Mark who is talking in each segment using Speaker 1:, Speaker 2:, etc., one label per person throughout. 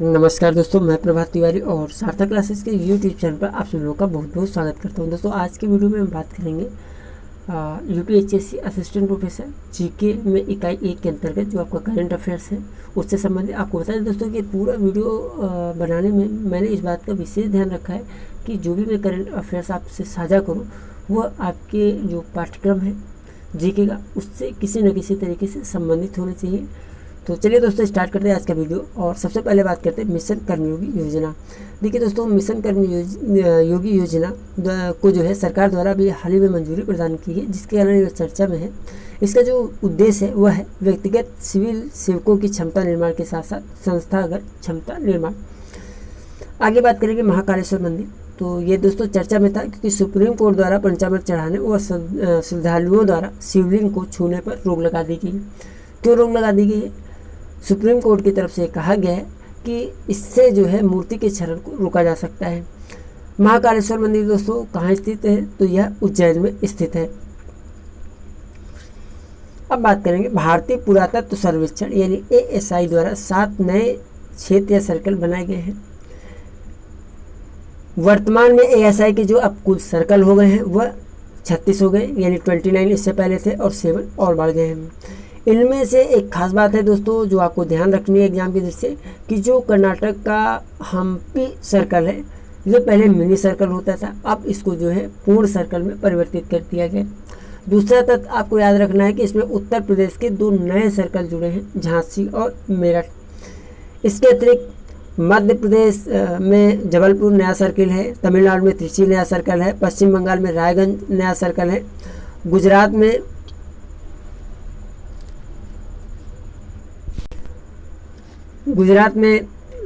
Speaker 1: नमस्कार दोस्तों, मैं प्रभात तिवारी और सार्थक क्लासेस के यूट्यूब चैनल पर आप सभी लोगों का बहुत बहुत स्वागत करता हूं। दोस्तों, आज के वीडियो में हम बात करेंगे यूपीएचएससी असिस्टेंट प्रोफेसर जीके में इकाई 1 के अंतर्गत जो आपका करंट अफेयर्स है उससे संबंधित। आपको बता दें दोस्तों कि पूरा वीडियो बनाने में मैंने इस बात का विशेष ध्यान रखा है कि जो भी मैं करंट अफेयर्स आपसे साझा करूँ वह आपके जो पाठ्यक्रम है जीके का उससे किसी न किसी तरीके से संबंधित होने चाहिए। तो चलिए दोस्तों, स्टार्ट करते हैं आज का वीडियो। और सबसे पहले बात करते हैं मिशन कर्मयोगी योजना। देखिए दोस्तों, मिशन कर्मयोगी योजना को जो है सरकार द्वारा भी हाल ही में मंजूरी प्रदान की है, जिसके कारण ये चर्चा में है। इसका जो उद्देश्य है वह है व्यक्तिगत सिविल सेवकों की क्षमता निर्माण के साथ साथ संस्थागत क्षमता निर्माण। आगे बात करेंगे महाकालेश्वर मंदिर। तो ये दोस्तों चर्चा में था क्योंकि सुप्रीम कोर्ट द्वारा पंचामृत चढ़ाने व श्रद्धालुओं द्वारा शिवलिंग को छूने पर रोक लगा दी गई। क्यों रोक लगा दी गई है? सुप्रीम कोर्ट की तरफ से कहा गया है कि इससे जो है मूर्ति के क्षरण को रोका जा सकता है। महाकालेश्वर मंदिर दोस्तों कहाँ स्थित है? तो यह उज्जैन में स्थित है। अब बात करेंगे भारतीय पुरातत्व सर्वेक्षण यानी एएसआई द्वारा 7 नए क्षेत्र या सर्कल बनाए गए हैं। वर्तमान में एएसआई के जो अब कुल सर्कल हो गए हैं वह 36 हो गए, यानी 29 इससे पहले थे और 7 और बढ़ गए हैं। इनमें से एक खास बात है दोस्तों जो आपको ध्यान रखनी है एग्जाम की दृष्टि से, कि जो कर्नाटक का हम्पी सर्कल है ये पहले मिनी सर्कल होता था, अब इसको जो है पूर्ण सर्कल में परिवर्तित कर दिया गया। दूसरा तथ्य आपको याद रखना है कि इसमें उत्तर प्रदेश के 2 नए सर्कल जुड़े हैं, झांसी और मेरठ। इसके अतिरिक्त मध्य प्रदेश में जबलपुर नया सर्कल है, तमिलनाडु में त्रिची नया सर्कल है, पश्चिम बंगाल में रायगंज नया सर्कल है, गुजरात में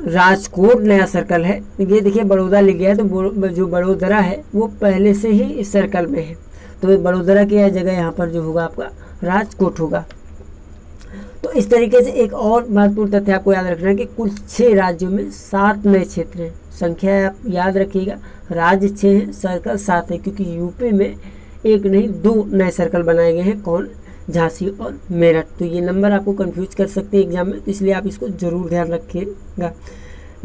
Speaker 1: राजकोट नया सर्कल है। ये देखिए बड़ौदा लिख गया है, तो जो बड़ोदरा है वो पहले से ही इस सर्कल में है, तो बड़ोदरा की जगह यहाँ पर जो होगा आपका राजकोट होगा। तो इस तरीके से एक और महत्वपूर्ण तथ्य आपको याद रखना है कि कुल 6 राज्यों में 7 नए क्षेत्र हैं। संख्या आप याद रखिएगा, राज्य 6 हैं, सर्कल 7 है, क्योंकि यूपी में 1 नहीं 2 नए सर्कल बनाए गए हैं। कौन? झांसी और मेरठ। तो ये नंबर आपको कंफ्यूज कर सकते हैं एग्जाम में, तो इसलिए आप इसको जरूर ध्यान रखिएगा।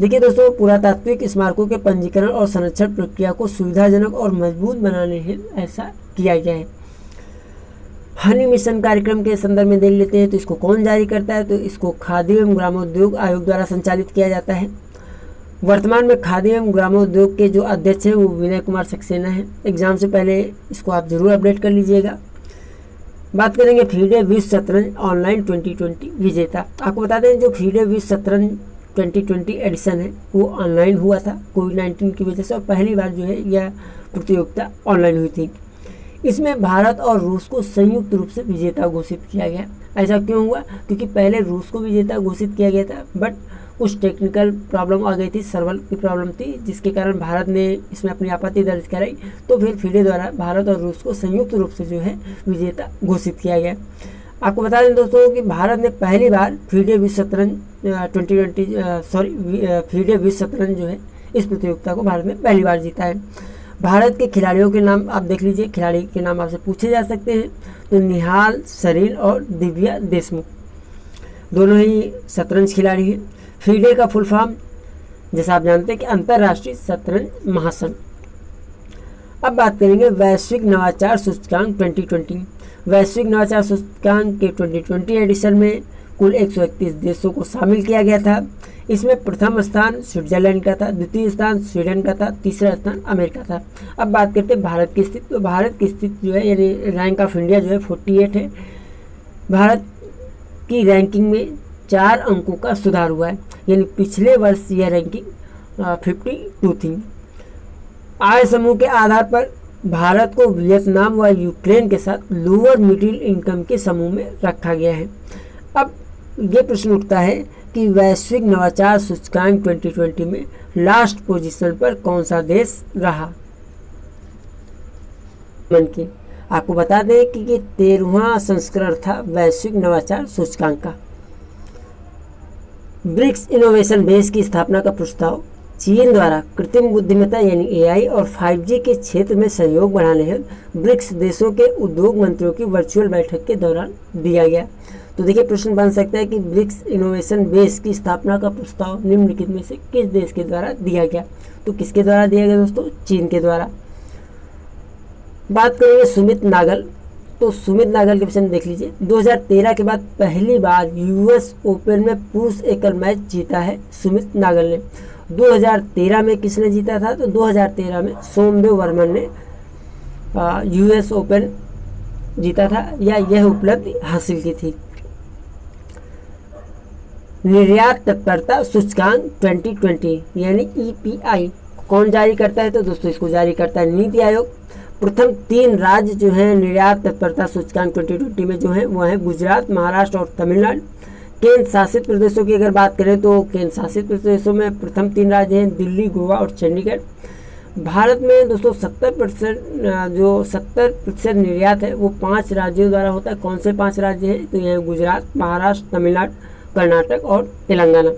Speaker 1: देखिए दोस्तों, पुरातात्विक स्मारकों के पंजीकरण और संरक्षण प्रक्रिया को सुविधाजनक और मजबूत बनाने हेतु ऐसा किया गया है। हनी मिशन कार्यक्रम के संदर्भ में देख लेते हैं, तो इसको कौन जारी करता है? तो इसको खादी एवं ग्रामोद्योग आयोग द्वारा संचालित किया जाता है। वर्तमान में खादी एवं ग्रामोद्योग के जो अध्यक्ष हैं वो विनय कुमार सक्सेना है। एग्जाम से पहले इसको आप जरूर अपडेट कर लीजिएगा। बात करेंगे फीडे विश्व शतरंज ऑनलाइन 2020 विजेता। आपको बता दें जो फीडे विश्व शतरंज 2020 एडिशन है वो ऑनलाइन हुआ था कोविड-19 की वजह से, और पहली बार जो है यह प्रतियोगिता ऑनलाइन हुई थी। इसमें भारत और रूस को संयुक्त रूप से विजेता घोषित किया गया। ऐसा क्यों हुआ? क्योंकि पहले रूस को विजेता घोषित किया गया था, बट कुछ टेक्निकल प्रॉब्लम आ गई थी, सर्वर की प्रॉब्लम थी, जिसके कारण भारत ने इसमें अपनी आपत्ति दर्ज कराई। तो फिर फीडे द्वारा भारत और रूस को संयुक्त रूप से जो है विजेता घोषित किया गया। आपको बता दें दोस्तों कि भारत ने पहली बार फीडे विश्व शतरंज फीडे विश्व शतरंज जो है इस प्रतियोगिता को भारत ने पहली बार जीता है। भारत के खिलाड़ियों के नाम आप देख लीजिए, खिलाड़ी के नाम आपसे पूछे जा सकते हैं। तो निहाल सरीन और दिव्या देशमुख दोनों ही शतरंज खिलाड़ी हैं। फीडे का फुल फॉर्म जैसा आप जानते हैं कि अंतर्राष्ट्रीय शतरंज महासंघ। अब बात करेंगे वैश्विक नवाचार सूचकांक 2020। वैश्विक नवाचार सूचकांक के 2020 एडिशन में कुल 131 देशों को शामिल किया गया था। इसमें प्रथम स्थान स्विट्जरलैंड का था, द्वितीय स्थान स्वीडन का था, तीसरा स्थान अमेरिका था। अब बात करते हैं भारत की स्थिति। तो भारत की स्थिति जो है यानी रैंक ऑफ इंडिया जो है 48 है। भारत की रैंकिंग में 4 अंकों का सुधार हुआ है, यानी पिछले वर्ष यह रैंकिंग 52 थी। आय समूह के आधार पर भारत को वियतनाम व यूक्रेन के साथ लोअर मिडिल इनकम के समूह में रखा गया है। अब ये प्रश्न उठता है कि वैश्विक नवाचार सूचकांक 2020 में लास्ट पोजीशन पर कौन सा देश रहा? आपको बता दें कि ये 13वां संस्करण था वैश्विक नवाचार सूचकांक का। ब्रिक्स इनोवेशन बेस की स्थापना का प्रस्ताव चीन द्वारा कृत्रिम बुद्धिमत्ता यानी एआई और 5G के क्षेत्र में सहयोग बढ़ाने हेतु ब्रिक्स देशों के उद्योग मंत्रियों की वर्चुअल बैठक के दौरान दिया गया। तो देखिए प्रश्न बन सकता है कि ब्रिक्स इनोवेशन बेस की स्थापना का प्रस्ताव निम्नलिखित में से किस देश के द्वारा दिया गया? तो किसके द्वारा दिया गया दोस्तों? चीन के द्वारा। बात करेंगे सुमित नागल, तो सुमित नागल के विषय में देख लीजिए। 2013 के बाद पहली बार यूएस ओपन में पुरुष एकल मैच जीता है सुमित नागल ने। 2013 में किसने जीता था? तो 2013 में सोमदेव वर्मन ने यूएस ओपन जीता था या यह उपलब्धि हासिल की थी। निर्यात तत्परता सूचकांक 2020 यानी ईपीआई कौन जारी करता है? तो दोस्तों इसको जारी करता है नीति आयोग। प्रथम 3 राज्य जो हैं निर्यात तत्परता सूचकांक 2020 में जो हैं वो हैं गुजरात, महाराष्ट्र और तमिलनाडु। केंद्र शासित प्रदेशों की अगर बात करें तो केंद्र शासित प्रदेशों में प्रथम 3 राज्य हैं दिल्ली, गोवा और चंडीगढ़। भारत में दोस्तों 70% निर्यात है वो 5 राज्यों द्वारा होता है। कौन से 5 राज्य हैं? तो ये हैं गुजरात, महाराष्ट्र, तमिलनाडु, कर्नाटक और तेलंगाना।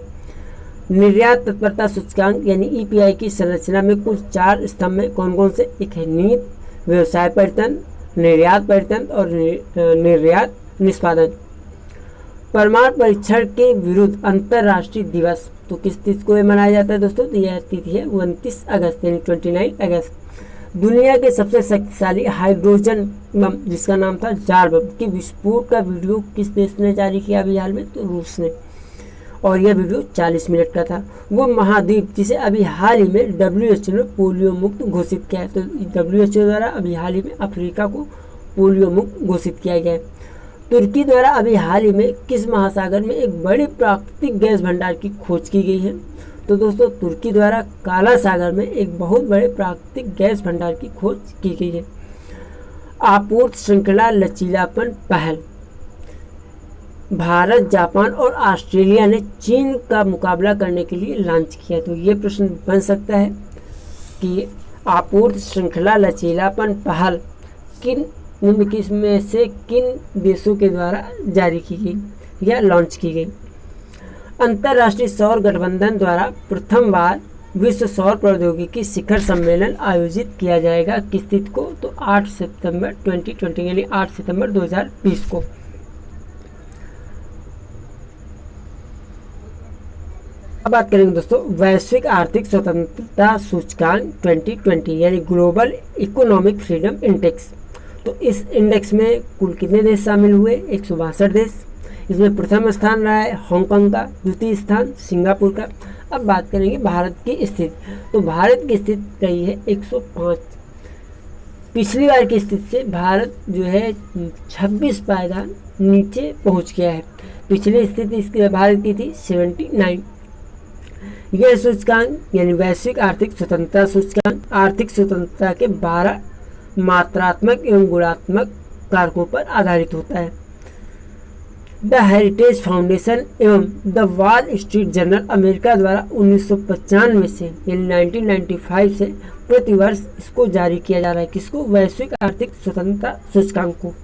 Speaker 1: निर्यात तत्परता सूचकांक यानी ईपीआई की संरचना में कुल 4 स्तंभ हैं। कौन कौन से? एक है नीति, व्यवसाय परितंत्र, निर्यात परितंत्र और निर्यात निष्पादन। परमाणु परीक्षण के विरुद्ध अंतर्राष्ट्रीय दिवस तो किस तिथि को मनाया जाता है दोस्तों? तो यह तिथि है 29 अगस्त यानी 29 अगस्त। दुनिया के सबसे शक्तिशाली हाइड्रोजन बम जिसका नाम था जार बम के विस्फोट का वीडियो किस देश ने जारी किया अभी हाल में? तो रूस ने, और यह वीडियो 40 मिनट का था। वो महाद्वीप जिसे अभी हाल ही में WHO ने पोलियो मुक्त घोषित किया है। तो WHO द्वारा अभी हाल ही में अफ्रीका को पोलियो मुक्त घोषित किया गया है। तुर्की द्वारा अभी हाल ही में किस महासागर में एक बड़े प्राकृतिक गैस भंडार की खोज की गई है? तो दोस्तों तुर्की द्वारा काला सागर में एक बहुत बड़े प्राकृतिक गैस भंडार की खोज की गई है। आपूर्ति श्रृंखला लचीलापन पहल भारत, जापान और ऑस्ट्रेलिया ने चीन का मुकाबला करने के लिए लॉन्च किया। तो ये प्रश्न बन सकता है कि आपूर्ति श्रृंखला लचीलापन पहल किन में से किन देशों के द्वारा जारी की गई या लॉन्च की गई? अंतर्राष्ट्रीय सौर गठबंधन द्वारा प्रथम बार विश्व सौर प्रौद्योगिकी शिखर सम्मेलन आयोजित किया जाएगा किस तिथि को? तो 8 सितंबर 2020 यानी 8 सितंबर 2020 को। अब बात करेंगे दोस्तों वैश्विक आर्थिक स्वतंत्रता सूचकांक 2020 यानी ग्लोबल इकोनॉमिक फ्रीडम इंडेक्स। तो इस इंडेक्स में कुल कितने देश शामिल हुए? 162 देश। इसमें प्रथम स्थान रहा है हांगकांग का, द्वितीय स्थान सिंगापुर का। अब बात करेंगे भारत की स्थिति। तो भारत की स्थिति रही है 105। पिछली बार की स्थिति से भारत जो है 26 पायदान नीचे पहुंच गया है। पिछली स्थिति इसके भारत की थी 79। यह सूचकांक यानी वैश्विक आर्थिक स्वतंत्रता सूचकांक आर्थिक स्वतंत्रता के 12 मात्रात्मक एवं गुणात्मक कारकों पर आधारित होता है। द हेरिटेज फाउंडेशन एवं the wall street journal America द्वारा 1995 से यानी 1995 से प्रतिवर्ष इसको जारी किया जा रहा है। किसको? वैश्विक आर्थिक स्वतंत्रता सूचकांक को।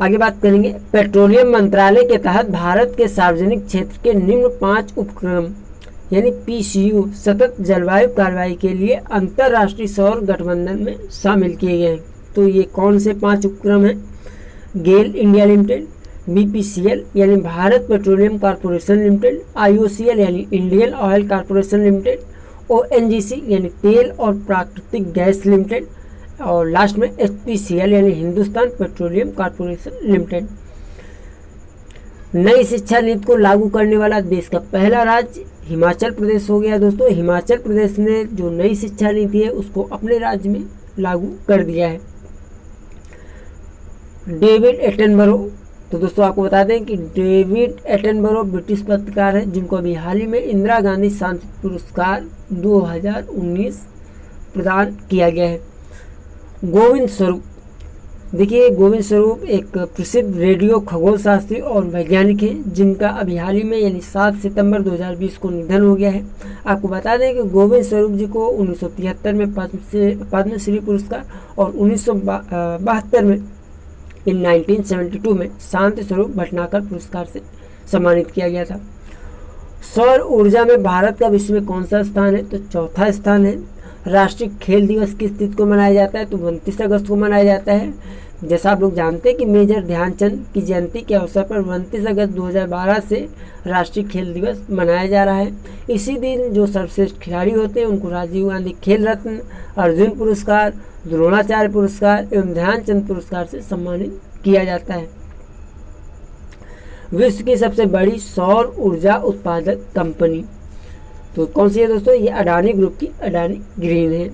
Speaker 1: आगे बात करेंगे पेट्रोलियम मंत्रालय के तहत भारत के सार्वजनिक क्षेत्र के निम्न 5 उपक्रम यानी PCU सतत जलवायु कार्रवाई के लिए अंतर्राष्ट्रीय सौर गठबंधन में शामिल किए गए हैं। तो ये कौन से 5 उपक्रम हैं? गेल इंडिया लिमिटेड, BPCL यानी Bharat petroleum corporation limited, IOCL यानी Indian oil corporation limited, ONGC यानी तेल और प्राकृतिक गैस लिमिटेड और लास्ट में HPCL यानी हिंदुस्तान पेट्रोलियम कॉर्पोरेशन लिमिटेड। नई शिक्षा नीति को लागू करने वाला देश का पहला राज्य हिमाचल प्रदेश हो गया दोस्तों। हिमाचल प्रदेश ने जो नई शिक्षा नीति है उसको अपने राज्य में लागू कर दिया है। डेविड एटनबरो, तो दोस्तों आपको बता दें कि डेविड एटनबरो ब्रिटिश पत्रकार हैं जिनको अभी हाल ही में इंदिरा गांधी शांति पुरस्कार 2019 प्रदान किया गया है। गोविंद स्वरूप, देखिए गोविंद स्वरूप एक प्रसिद्ध रेडियो खगोल शास्त्री और वैज्ञानिक हैं जिनका अभी हाल ही में यानी 7 सितंबर 2020 को निधन हो गया है। आपको बता दें कि गोविंद स्वरूप जी को 1973 में पद्मश्री पुरस्कार और 1972 में 1972 में शांति स्वरूप भटनागर पुरस्कार से सम्मानित किया गया था। सौर ऊर्जा में भारत का विश्व में कौन सा स्थान है? तो चौथा स्थान है। राष्ट्रीय खेल दिवस किस तिथि को मनाया जाता है? तो 29 अगस्त को मनाया जाता है। जैसा आप लोग जानते हैं कि मेजर ध्यानचंद की जयंती के अवसर पर 29 अगस्त 2012 से राष्ट्रीय खेल दिवस मनाया जा रहा है। इसी दिन जो सर्वश्रेष्ठ खिलाड़ी होते हैं उनको राजीव गांधी खेल रत्न, अर्जुन पुरस्कार, द्रोणाचार्य पुरस्कार एवं ध्यानचंद पुरस्कार से सम्मानित किया जाता है। विश्व की सबसे बड़ी सौर ऊर्जा उत्पादक कंपनी तो कौन सी है दोस्तों? ये अडानी ग्रुप की अडानी ग्रीन है।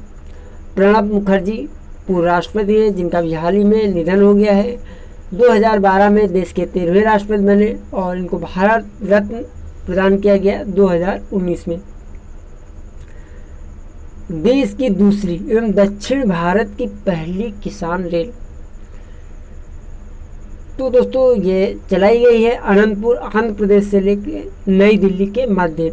Speaker 1: प्रणब मुखर्जी पूर्व राष्ट्रपति हैं जिनका भी हाल ही में निधन हो गया है। 2012 में देश के 13वें राष्ट्रपति बने और इनको भारत रत्न प्रदान किया गया 2019 में। देश की दूसरी एवं दक्षिण भारत की पहली किसान रेल तो दोस्तों ये चलाई गई है अनंतपुर आंध्र प्रदेश से लेकर नई दिल्ली के मध्य।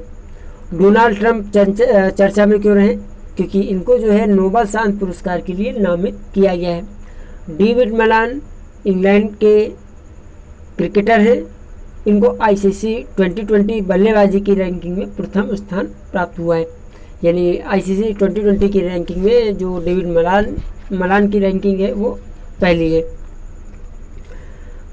Speaker 1: डोनाल्ड ट्रंप चर्चा में क्यों रहे? क्योंकि इनको जो है नोबेल शांति पुरस्कार के लिए नामित किया गया है। डेविड मलान इंग्लैंड के क्रिकेटर हैं। इनको आईसीसी 2020 बल्लेबाजी की रैंकिंग में प्रथम स्थान प्राप्त हुआ है। यानी आईसीसी 2020 की रैंकिंग में जो डेविड मलान की रैंकिंग है वो पहली है।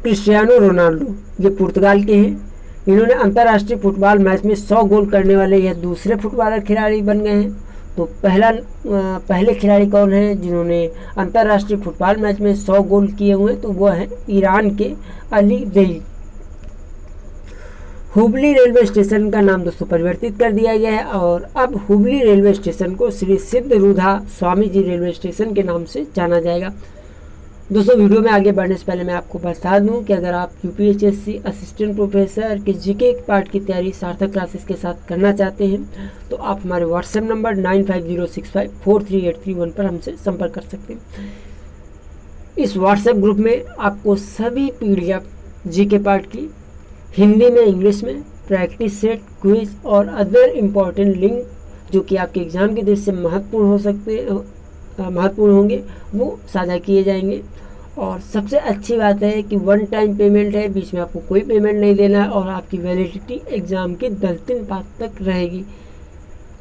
Speaker 1: क्रिस्टियानो रोनाल्डो ये पुर्तगाल के हैं। इन्होंने अंतर्राष्ट्रीय फुटबॉल मैच में 100 गोल करने वाले यह दूसरे फुटबॉलर खिलाड़ी बन गए हैं। तो पहले खिलाड़ी कौन है जिन्होंने अंतर्राष्ट्रीय फुटबॉल मैच में 100 गोल किए हुए? तो वो है ईरान के अली देई। हुबली रेलवे स्टेशन का नाम दोस्तों परिवर्तित कर दिया गया है और अब हुबली रेलवे स्टेशन को श्री सिद्ध रूधा स्वामी जी रेलवे स्टेशन के नाम से जाना जाएगा। दोस्तों वीडियो में आगे बढ़ने से पहले मैं आपको बता दूं कि अगर आप यूपीएससी असिस्टेंट प्रोफेसर के जीके पार्ट की तैयारी सार्थक क्लासेस के साथ करना चाहते हैं तो आप हमारे व्हाट्सएप नंबर 9506543831 पर हमसे संपर्क कर सकते हैं। इस व्हाट्सएप ग्रुप में आपको सभी पीडीएफ जीके पार्ट की हिंदी में, इंग्लिश में, प्रैक्टिस सेट, क्विज और अदर इम्पॉर्टेंट लिंक जो कि आपके एग्जाम की दृष्टि से महत्वपूर्ण होंगे वो साझा किए जाएंगे। और सबसे अच्छी बात है कि 1 टाइम पेमेंट है, बीच में आपको कोई पेमेंट नहीं देना है और आपकी वैलिडिटी एग्ज़ाम के 10 दिन बाद तक रहेगी।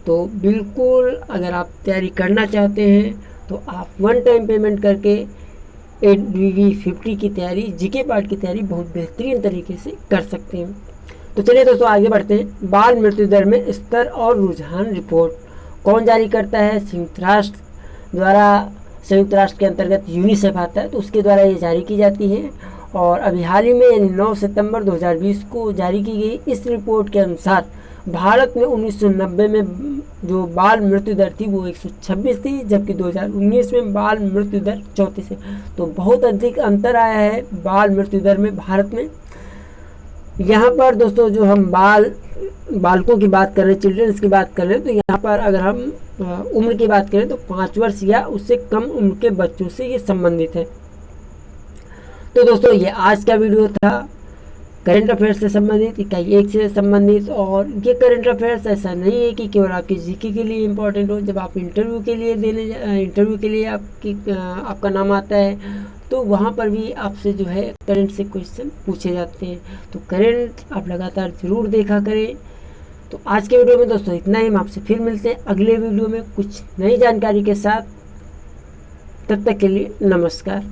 Speaker 1: तो बिल्कुल अगर आप तैयारी करना चाहते हैं तो आप 1 टाइम पेमेंट करके 8DV 50 की तैयारी, जीके पार्ट की तैयारी बहुत बेहतरीन तरीके से कर सकते हैं। तो चलिए दोस्तों आगे बढ़ते हैं। बाल मृत्यु दर में स्तर और रुझान रिपोर्ट कौन जारी करता है? संयुक्त राष्ट्र के अंतर्गत यूनिसेफ आता है तो उसके द्वारा ये जारी की जाती है। और अभी हाल ही में यानी 9 सितंबर 2020 को जारी की गई इस रिपोर्ट के अनुसार भारत में 1990 में जो बाल मृत्यु दर थी वो 126 थी, जबकि 2019 में बाल मृत्यु दर 34 है। तो बहुत अधिक अंतर आया है बाल मृत्यु दर में भारत में। यहाँ पर दोस्तों जो हम बालकों की बात कर रहे हैं, चिल्ड्रंस की बात कर रहे हैं, तो यहाँ पर अगर हम उम्र की बात करें तो 5 वर्ष या उससे कम उम्र के बच्चों से ये संबंधित है। तो दोस्तों ये आज का वीडियो था करंट अफेयर्स से संबंधित, इकाई 1 से संबंधित। और ये करंट अफेयर्स ऐसा नहीं है कि केवल आपके जीके के लिए इम्पोर्टेंट हो। जब आप इंटरव्यू के लिए आपका नाम आता है तो वहाँ पर भी आपसे जो है करंट से क्वेश्चन पूछे जाते हैं। तो करंट आप लगातार जरूर देखा करें। तो आज के वीडियो में दोस्तों इतना ही। हम आपसे फिर मिलते हैं अगले वीडियो में कुछ नई जानकारी के साथ। तब तक के लिए नमस्कार।